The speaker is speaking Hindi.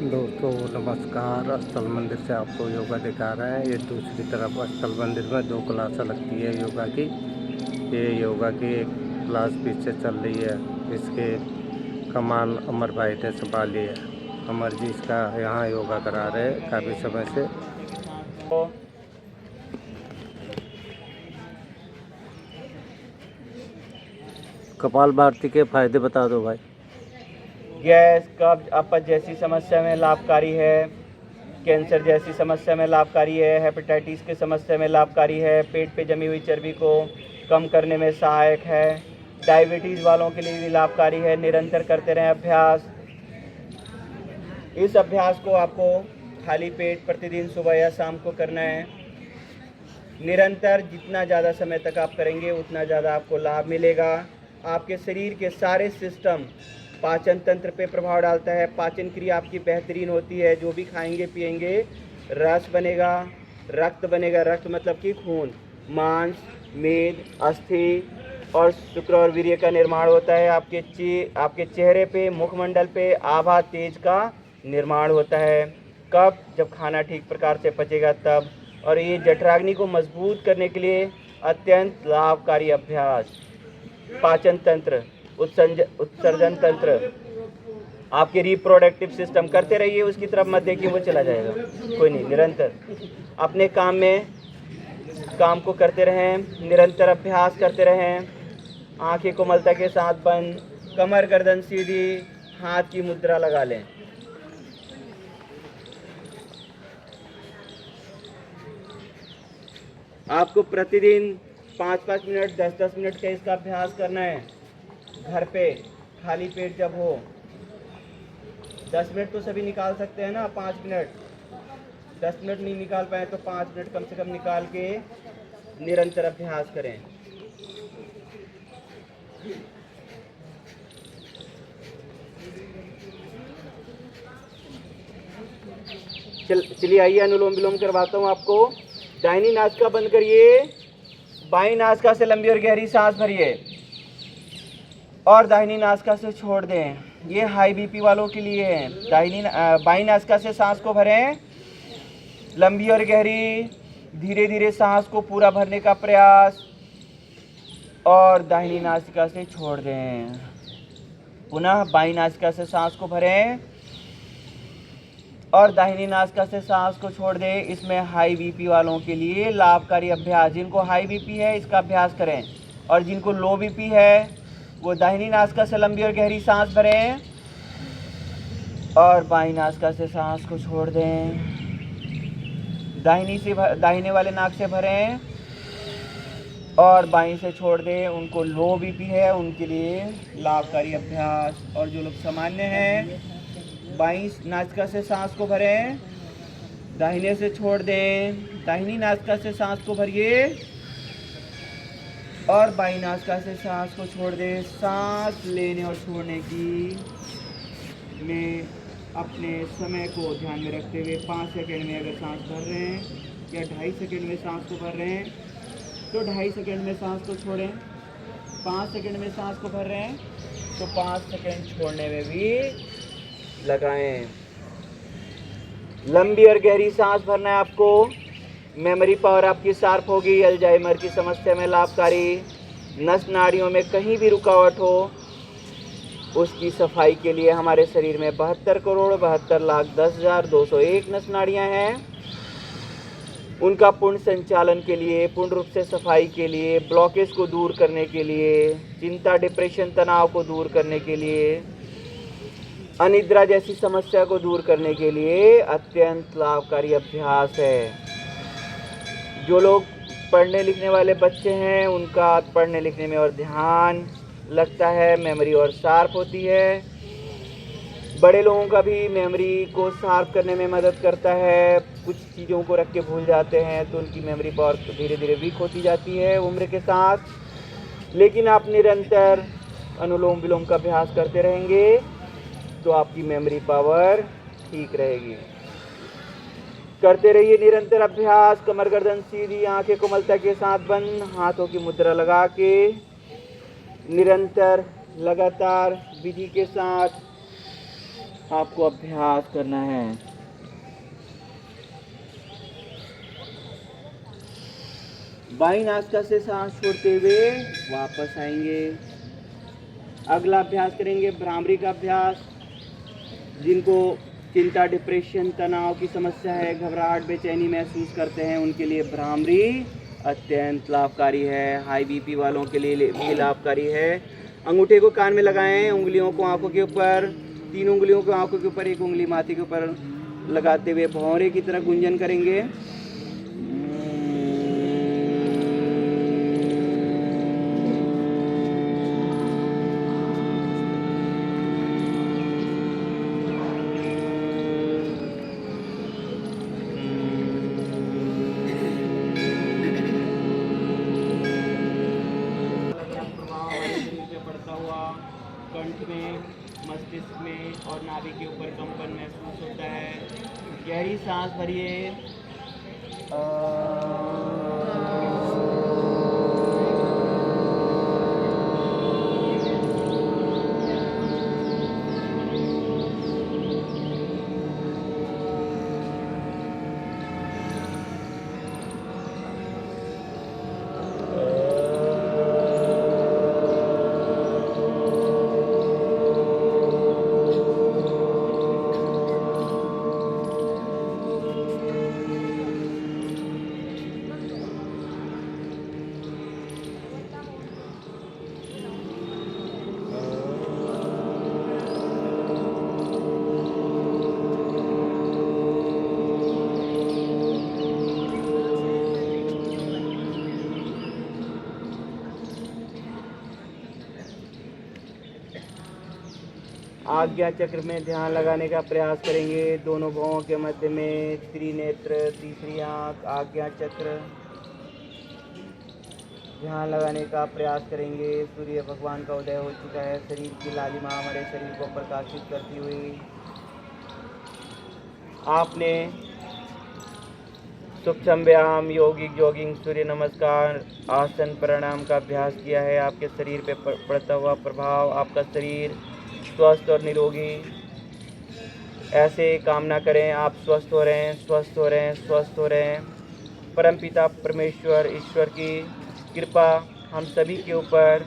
दोस्तों नमस्कार। स्थल मंदिर से आपको योगा दिखा रहे हैं। ये दूसरी तरफ स्थल मंदिर में 2 क्लासें लगती है योगा की। ये योगा की एक क्लास पीछे चल रही है। इसके कमान अमर भाई ने संभाली है। अमर जी इसका यहाँ योगा करा रहे हैं काफ़ी समय से। कपाल भारती के फायदे बता दो भाई। गैस, कब्ज, अपच जैसी समस्या में लाभकारी है। कैंसर जैसी समस्या में लाभकारी है। हेपेटाइटिस की समस्या में लाभकारी है। पेट पे जमी हुई चर्बी को कम करने में सहायक है। डायबिटीज़ वालों के लिए भी लाभकारी है। निरंतर करते रहें अभ्यास। इस अभ्यास को आपको खाली पेट प्रतिदिन सुबह या शाम को करना है। निरंतर जितना ज़्यादा समय तक आप करेंगे उतना ज़्यादा आपको लाभ मिलेगा। आपके शरीर के सारे सिस्टम पाचन तंत्र पे प्रभाव डालता है। पाचन क्रिया आपकी बेहतरीन होती है। जो भी खाएंगे पिएंगे रस बनेगा, रक्त बनेगा। रक्त मतलब कि खून, मांस, मेद, अस्थि और शुक्र और वीर्य का निर्माण होता है। आपके चेहरे पे, मुखमंडल पे आभा तेज का निर्माण होता है। कब? जब खाना ठीक प्रकार से पचेगा तब। और ये जठराग्नि को मजबूत करने के लिए अत्यंत लाभकारी अभ्यास। पाचन तंत्र, उत्सर्जन तंत्र, आपके रिप्रोडक्टिव सिस्टम करते रहिए। उसकी तरफ मत देखिए, वो चला जाएगा। कोई नहीं, निरंतर अपने काम को करते रहें। निरंतर अभ्यास करते रहें। आंखें कोमलता के साथ बंद, कमर गर्दन सीधी, हाथ की मुद्रा लगा लें। आपको प्रतिदिन 5-5 मिनट, 10-10 मिनट का इसका अभ्यास करना है। घर पे खाली पेट जब हो, 10 मिनट तो सभी निकाल सकते हैं ना। 5 मिनट, 10 मिनट नहीं निकाल पाए तो 5 मिनट कम से कम निकाल के निरंतर अभ्यास करें। चलिए आइए, अनुलोम विलोम करवाता हूँ आपको। दाहिनी नासिका बंद करिए, बाईं नासिका से लंबी और गहरी सांस भरिए और दाहिनी नासिका से छोड़ दें। ये हाई बीपी वालों के लिए है। बाईं नासिका से सांस को भरें, लंबी और गहरी, धीरे धीरे सांस को पूरा भरने का प्रयास और दाहिनी नासिका से छोड़ दें। पुनः बाईं नासिका से सांस को भरें और दाहिनी नासिका से सांस को छोड़ दें। इसमें हाई बीपी वालों के लिए लाभकारी अभ्यास। जिनको हाई बीपी है इसका अभ्यास करें, और जिनको लो बीपी है वो दाहिनी नासिका से लंबी और गहरी सांस भरें और बाईं नासिका से सांस को छोड़ दें। दाहिने वाले नाक से भरें और बाईं से छोड़ दें। उनको लो बीपी है उनके लिए लाभकारी अभ्यास। और जो लोग सामान्य हैं, बाईं नासिका से सांस को भरें, दाहिने से छोड़ दें। दाहिनी नासिका से सांस को भरिए और बाईं नासिका से सांस को छोड़ दें। सांस लेने और छोड़ने की में अपने समय को ध्यान में रखते हुए 5 सेकंड में अगर सांस भर रहे हैं या 2.5 सेकंड में सांस को भर रहे हैं तो 2.5 सेकंड में सांस को छोड़ें। 5 सेकंड में सांस को भर रहे हैं तो 5 सेकंड छोड़ने में भी लगाएं। लंबी और गहरी सांस भरना है आपको। मेमोरी पावर आपकी शार्प होगी। अल्जाइमर की समस्या में लाभकारी। नस नाड़ियों में कहीं भी रुकावट हो उसकी सफाई के लिए हमारे शरीर में 72,72,10,201 नस नाड़ियाँ हैं। उनका पूर्ण संचालन के लिए, पूर्ण रूप से सफाई के लिए, ब्लॉकेज को दूर करने के लिए, चिंता, डिप्रेशन, तनाव को दूर करने के लिए, अनिद्रा जैसी समस्या को दूर करने के लिए अत्यंत लाभकारी अभ्यास है। जो लोग पढ़ने लिखने वाले बच्चे हैं उनका पढ़ने लिखने में और ध्यान लगता है, मेमोरी और शार्प होती है। बड़े लोगों का भी मेमोरी को शार्प करने में मदद करता है। कुछ चीज़ों को रख के भूल जाते हैं तो उनकी मेमोरी पावर धीरे धीरे वीक होती जाती है उम्र के साथ। लेकिन आप निरंतर अनुलोम विलोम का अभ्यास करते रहेंगे तो आपकी मेमोरी पावर ठीक रहेगी। करते रहिए निरंतर अभ्यास। कमर गर्दन सीधी, आंखें कोमलता के साथ बंद, हाथों की मुद्रा लगा के निरंतर लगातार विधि के साथ आपको अभ्यास करना है। बाईं नासिका से सांस छोड़ते हुए वापस आएंगे। अगला अभ्यास करेंगे भ्रामरी का अभ्यास। जिनको चिंता, डिप्रेशन, तनाव की समस्या है, घबराहट, बेचैनी महसूस करते हैं, उनके लिए भ्रामरी अत्यंत लाभकारी है। हाई बीपी वालों के लिए भी लाभकारी है। अंगूठे को कान में लगाएं, उंगलियों को आंखों के ऊपर, 3 उंगलियों को आंखों के ऊपर, 1 उंगली माथे के ऊपर लगाते हुए भौरे की तरह गुंजन करेंगे। पड़ता हुआ कंठ में, मस्तिष्क में और नाभि के ऊपर कंपन महसूस होता है। गहरी सांस भरिए। आज्ञा चक्र में ध्यान लगाने का प्रयास करेंगे। दोनों भौहों के मध्य में त्रिनेत्र, तीसरी आँख, आज्ञा चक्र ध्यान लगाने का प्रयास करेंगे। सूर्य भगवान का उदय हो चुका है। शरीर की लालिमा हमारे शरीर को प्रकाशित करती हुई आपने सूक्ष्म व्यायाम, योगिक जॉगिंग, सूर्य नमस्कार, आसन, प्राणायाम का अभ्यास किया है। आपके शरीर पे पड़ता हुआ प्रभाव, आपका शरीर स्वस्थ और निरोगी, ऐसे कामना करें आप स्वस्थ हो रहे हैं, स्वस्थ हो रहे हैं, स्वस्थ हो रहे हैं। परमपिता परमेश्वर ईश्वर की कृपा हम सभी के ऊपर